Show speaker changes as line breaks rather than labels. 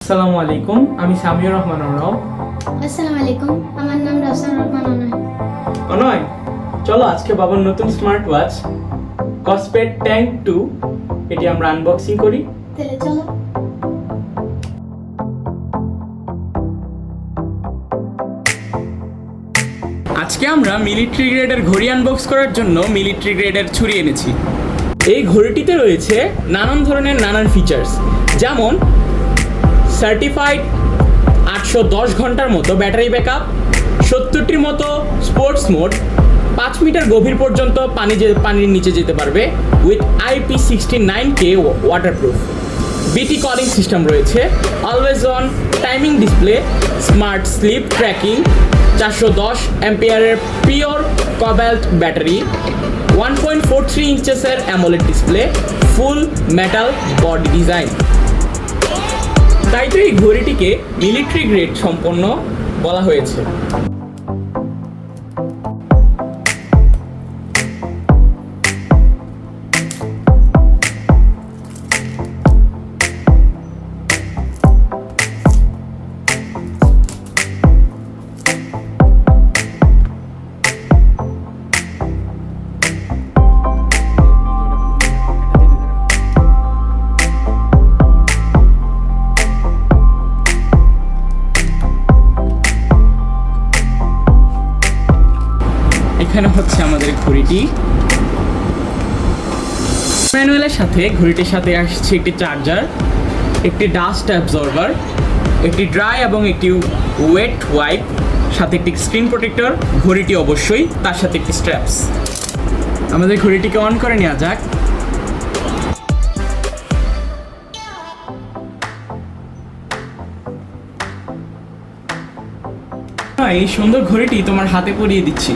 আসসালামু আলাইকুম, আমি সামিউর রহমান অনয়।
আসসালামু আলাইকুম, আমার নাম রাসেল রহমান অনয়।
অনয়, চলো আজকে বাবার নতুন স্মার্ট ওয়াচ কসপেড ট্যাঙ্ক 2 এটি আমরা আনবক্সিং করি।
তাহলে চলো।
আজকে আমরা মিলিটারি গ্রেডের ঘড়ি আনবক্স করার জন্য মিলিটারি গ্রেডের ছুরি এনেছি। এই ঘড়িটিতে রয়েছে নানান ধরনের নানান ফিচার্স, যেমন সার্টিফাইড 810 ঘন্টার মতো ব্যাটারি ব্যাকআপ, 70টির মতো স্পোর্টস মোড, 5 মিটার গভীর পর্যন্ত পানির নিচে যেতে পারবে with IP69K waterproof, BT calling system রয়েছে, always on timing display, smart sleep tracking, 410 অ্যাম্পিয়ারের পিওর কোবাল্ট ব্যাটারি, 1.43 ইঞ্চেসের AMOLED display, full metal body design. তাই তো এই ঘড়িটিকে মিলিটারি গ্রেড সম্পন্ন বলা হয়েছে। এখানে হচ্ছে আমাদের ঘড়িটি। ম্যানুয়ালের সাথে ঘড়িটির সাথে আসছে একটি চার্জার, একটি ডাস্ট অ্যাবজর্বার, একটি ড্রাই এবং একটি ওয়েট ওয়াইপ, সাথে একটি স্ক্রিন প্রোটেক্টর, ঘড়িটি অবশ্যই, তার সাথে একটি স্ট্র্যাপস। আমাদের ঘড়িটিকে অন করে নেওয়া যাক। এই সুন্দর ঘড়িটি তোমার হাতে পরিয়ে দিচ্ছি।